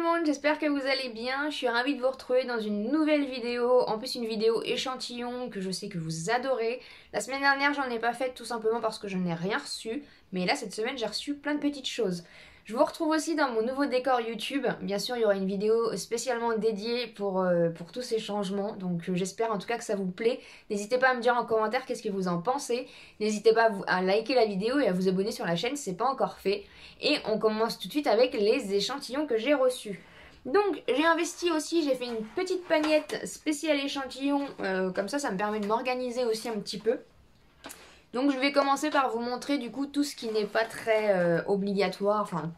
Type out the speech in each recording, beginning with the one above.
monde, j'espère que vous allez bien. Je suis ravie de vous retrouver dans une nouvelle vidéo. En plus une vidéo échantillon que je sais que vous adorez. La semaine dernière j'en ai pas faite tout simplement parce que je n'ai rien reçu. Mais là cette semaine j'ai reçu plein de petites choses. Je vous retrouve aussi dans mon nouveau décor YouTube. Bien sûr il y aura une vidéo spécialement dédiée pour tous ces changements. Donc j'espère en tout cas que ça vous plaît. N'hésitez pas à me dire en commentaire qu'est-ce que vous en pensez. N'hésitez pas à liker la vidéo et à vous abonner sur la chaîne si ce n'est pas encore fait. Et on commence tout de suite avec les échantillons que j'ai reçus. Donc j'ai investi aussi, j'ai fait une petite pagnette spéciale échantillon, comme ça me permet de m'organiser aussi un petit peu. Donc je vais commencer par vous montrer du coup tout ce qui n'est pas très obligatoire, enfin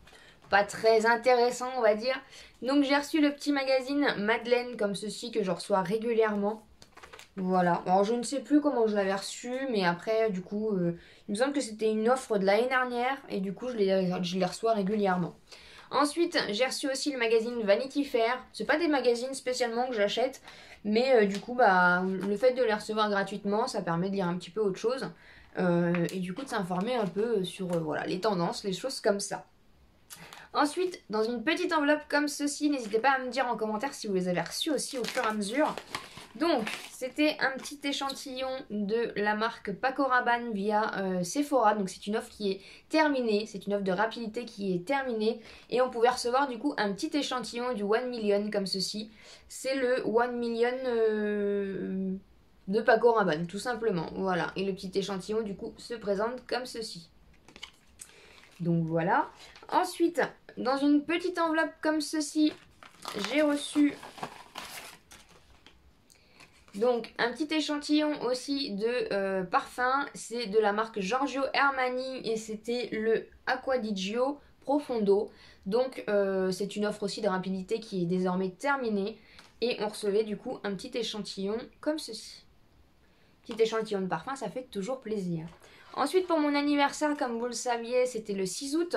pas très intéressant on va dire. Donc j'ai reçu le petit magazine Madeleine comme ceci que je reçois régulièrement. Voilà, alors je ne sais plus comment je l'avais reçu, mais après du coup il me semble que c'était une offre de l'année dernière et du coup je les reçois régulièrement. Ensuite j'ai reçu aussi le magazine Vanity Fair, c'est pas des magazines spécialement que j'achète, mais du coup bah le fait de les recevoir gratuitement ça permet de lire un petit peu autre chose et du coup de s'informer un peu sur voilà, les tendances, les choses comme ça. Ensuite, dans une petite enveloppe comme ceci, n'hésitez pas à me dire en commentaire si vous les avez reçus aussi au fur et à mesure. Donc, c'était un petit échantillon de la marque Paco Rabanne via Sephora. Donc, c'est une offre qui est terminée. C'est une offre de rapidité qui est terminée. Et on pouvait recevoir du coup un petit échantillon du 1 million comme ceci. C'est le 1 million de Paco Rabanne, tout simplement. Voilà. Et le petit échantillon du coup se présente comme ceci. Donc, voilà. Ensuite, dans une petite enveloppe comme ceci, j'ai reçu... donc un petit échantillon aussi de parfum, c'est de la marque Giorgio Armani et c'était le Acqua di Gio Profondo. Donc c'est une offre aussi de rapidité qui est désormais terminée et on recevait du coup un petit échantillon comme ceci. Petit échantillon de parfum, ça fait toujours plaisir. Ensuite, pour mon anniversaire, comme vous le saviez, c'était le 6 août.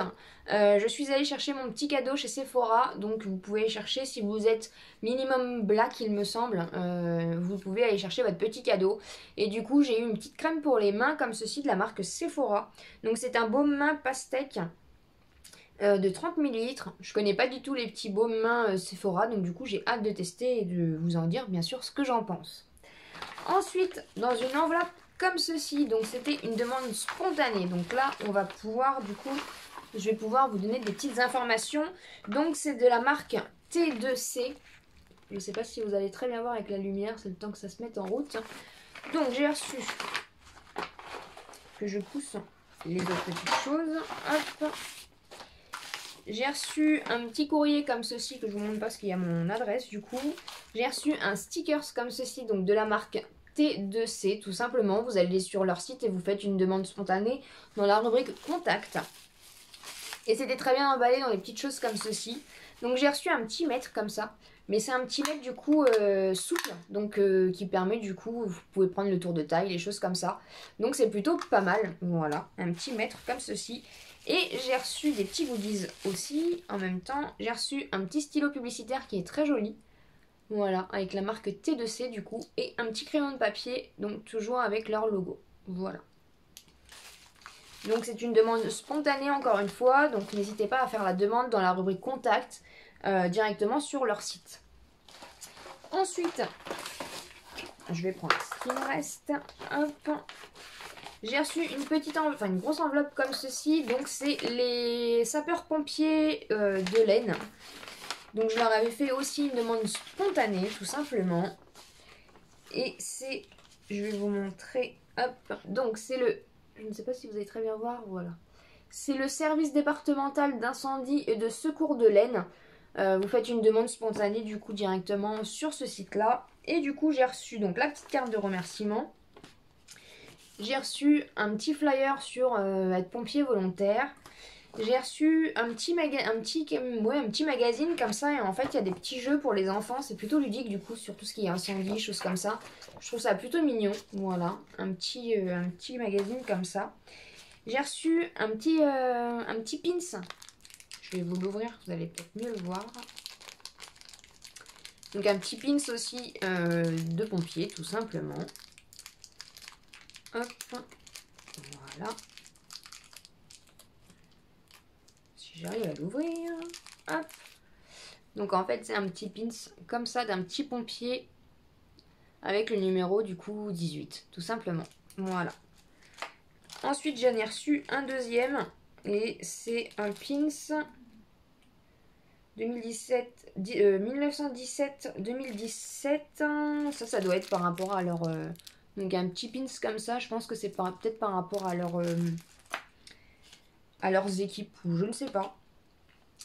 Je suis allée chercher mon petit cadeau chez Sephora. Donc, vous pouvez chercher, si vous êtes minimum black, il me semble, vous pouvez aller chercher votre petit cadeau. Et du coup, j'ai eu une petite crème pour les mains, comme ceci, de la marque Sephora. Donc, c'est un baume main pastèque de 30 ml. Je connais pas du tout les petits baumes mains Sephora. Donc, du coup, j'ai hâte de tester et de vous en dire, bien sûr, ce que j'en pense. Ensuite, dans une enveloppe comme ceci, donc c'était une demande spontanée. Donc là, on va pouvoir, du coup, je vais pouvoir vous donner des petites informations. Donc c'est de la marque T2C. Je ne sais pas si vous allez très bien voir avec la lumière, c'est le temps que ça se mette en route. Donc j'ai reçu, que je pousse les autres petites choses. Hop. J'ai reçu un petit courrier comme ceci, que je vous montre pas parce qu'il y a mon adresse du coup. J'ai reçu un stickers comme ceci, donc de la marque T2C tout simplement. Vous allez sur leur site et vous faites une demande spontanée dans la rubrique contact. Et c'était très bien emballé dans des petites choses comme ceci. Donc j'ai reçu un petit mètre comme ça. Mais c'est un petit mètre du coup souple. Donc qui permet du coup, vous pouvez prendre le tour de taille, les choses comme ça. Donc c'est plutôt pas mal. Voilà, un petit mètre comme ceci. Et j'ai reçu des petits goodies aussi. En même temps, j'ai reçu un petit stylo publicitaire qui est très joli. Voilà, avec la marque T2C du coup. Et un petit crayon de papier, donc toujours avec leur logo. Voilà. Donc c'est une demande spontanée encore une fois. Donc n'hésitez pas à faire la demande dans la rubrique contact directement sur leur site. Ensuite, je vais prendre ce qui me reste. Hop. J'ai reçu une petite enveloppe, une grosse enveloppe comme ceci. Donc c'est les sapeurs-pompiers de l'Aisne. Donc je leur avais fait aussi une demande spontanée, tout simplement. Et c'est, je vais vous montrer, hop. Donc c'est le, je ne sais pas si vous allez très bien voir, voilà. C'est le service départemental d'incendie et de secours de l'Aisne. Vous faites une demande spontanée du coup directement sur ce site-là. Et du coup j'ai reçu donc la petite carte de remerciement. J'ai reçu un petit flyer sur être pompier volontaire. J'ai reçu un petit magazine comme ça. Et en fait, il y a des petits jeux pour les enfants. C'est plutôt ludique du coup sur tout ce qui est incendie, choses comme ça. Je trouve ça plutôt mignon. Voilà, un petit magazine comme ça. J'ai reçu un petit pins. Je vais vous l'ouvrir, vous allez peut-être mieux le voir. Donc un petit pins aussi de pompier, tout simplement. Hop, voilà. Si j'arrive à l'ouvrir, hop. Donc en fait c'est un petit pins comme ça d'un petit pompier avec le numéro du coup 18 tout simplement. Voilà. Ensuite j'en ai reçu un deuxième et c'est un pins 1917-2017. Ça doit être par rapport à leur... Donc un petit pins comme ça, je pense que c'est peut-être par rapport à leurs équipes ou je ne sais pas.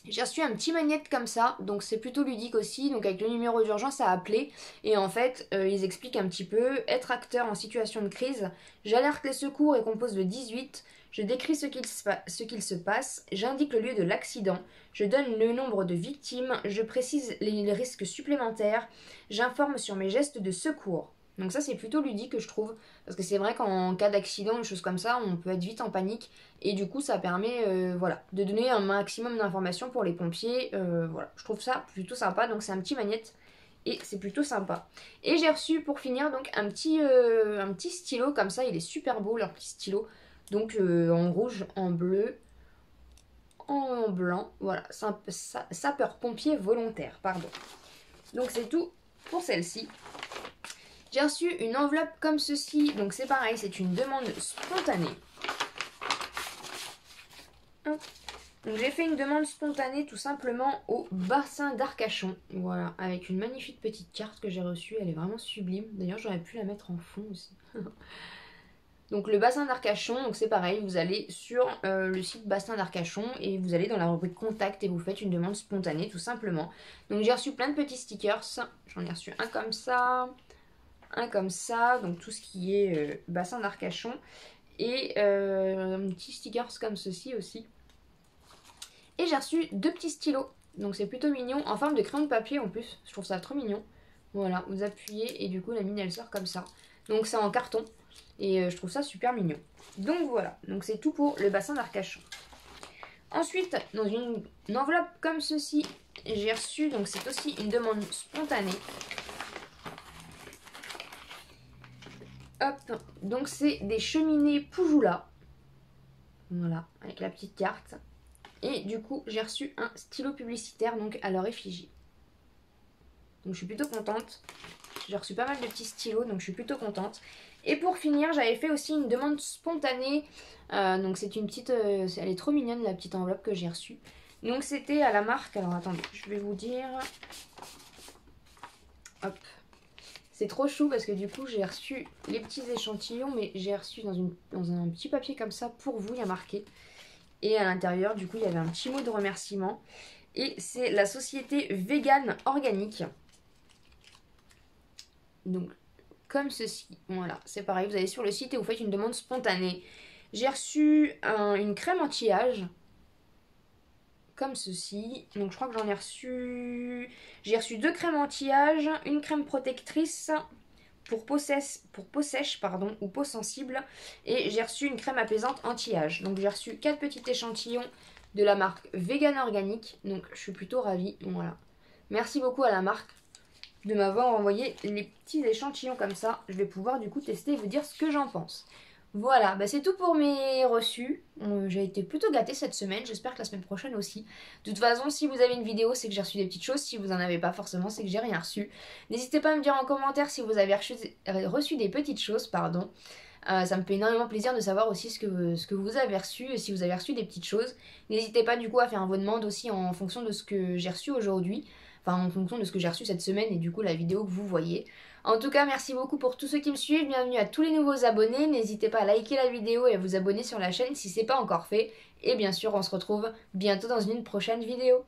J'ai reçu un petit magnète comme ça, donc c'est plutôt ludique aussi, donc avec le numéro d'urgence à appeler. Et en fait, ils expliquent un petit peu, être acteur en situation de crise, j'alerte les secours et compose le 18, je décris ce qu'il se passe, j'indique le lieu de l'accident, je donne le nombre de victimes, je précise les risques supplémentaires, j'informe sur mes gestes de secours. Donc ça c'est plutôt ludique je trouve, parce que c'est vrai qu'en cas d'accident, une chose comme ça, on peut être vite en panique, et du coup ça permet voilà, de donner un maximum d'informations pour les pompiers, voilà, je trouve ça plutôt sympa, donc c'est un petit magnète, et c'est plutôt sympa. Et j'ai reçu pour finir donc un petit stylo comme ça, il est super beau leur petit stylo, donc en rouge, en bleu, en blanc, voilà, sapeur-pompier volontaire, pardon. Donc c'est tout pour celle-ci. J'ai reçu une enveloppe comme ceci, donc c'est pareil, c'est une demande spontanée. Donc j'ai fait une demande spontanée tout simplement au bassin d'Arcachon, voilà, avec une magnifique petite carte que j'ai reçue, elle est vraiment sublime. D'ailleurs j'aurais pu la mettre en fond aussi. Donc le bassin d'Arcachon, donc c'est pareil, vous allez sur le site bassin d'Arcachon et vous allez dans la rubrique contact et vous faites une demande spontanée tout simplement. Donc j'ai reçu plein de petits stickers, j'en ai reçu un comme ça, donc tout ce qui est bassin d'Arcachon, et un petit stickers comme ceci aussi. Et j'ai reçu deux petits stylos, donc c'est plutôt mignon, en forme de crayon de papier en plus, je trouve ça trop mignon. Voilà, vous appuyez et du coup la mine elle sort comme ça. Donc c'est en carton et je trouve ça super mignon. Donc voilà, donc c'est tout pour le bassin d'Arcachon. Ensuite, dans une enveloppe comme ceci, j'ai reçu, donc c'est aussi une demande spontanée. Hop, donc c'est des cheminées Poujoula. Voilà, avec la petite carte. Et du coup, j'ai reçu un stylo publicitaire donc à leur effigie. Donc je suis plutôt contente. J'ai reçu pas mal de petits stylos, donc je suis plutôt contente. Et pour finir, j'avais fait aussi une demande spontanée. Donc c'est une petite... elle est trop mignonne la petite enveloppe que j'ai reçue. Donc c'était à la marque... Alors attendez, je vais vous dire... Hop. C'est trop chou parce que du coup j'ai reçu les petits échantillons, mais j'ai reçu dans un petit papier comme ça pour vous, il y a marqué. Et à l'intérieur, du coup, il y avait un petit mot de remerciement. Et c'est la société Vegan Organique. Donc, comme ceci. Voilà, c'est pareil. Vous allez sur le site et vous faites une demande spontanée. J'ai reçu une crème anti-âge. Comme ceci. Donc, je crois que j'en ai reçu... J'ai reçu deux crèmes anti-âge. Une crème protectrice pour peau sèche pardon, ou peau sensible, et j'ai reçu une crème apaisante anti-âge. Donc j'ai reçu 4 petits échantillons de la marque Vegan Organique, donc je suis plutôt ravie. Voilà. Merci beaucoup à la marque de m'avoir envoyé les petits échantillons comme ça. Je vais pouvoir du coup tester et vous dire ce que j'en pense. Voilà, bah c'est tout pour mes reçus. J'ai été plutôt gâtée cette semaine, j'espère que la semaine prochaine aussi. De toute façon, si vous avez une vidéo, c'est que j'ai reçu des petites choses. Si vous en avez pas forcément, c'est que j'ai rien reçu. N'hésitez pas à me dire en commentaire si vous avez reçu des petites choses, pardon. Ça me fait énormément plaisir de savoir aussi ce que vous avez reçu et si vous avez reçu des petites choses. N'hésitez pas du coup à faire vos demandes aussi en fonction de ce que j'ai reçu aujourd'hui. Enfin, en fonction de ce que j'ai reçu cette semaine et du coup la vidéo que vous voyez. En tout cas, merci beaucoup pour tous ceux qui me suivent. Bienvenue à tous les nouveaux abonnés. N'hésitez pas à liker la vidéo et à vous abonner sur la chaîne si ce n'est pas encore fait. Et bien sûr, on se retrouve bientôt dans une prochaine vidéo.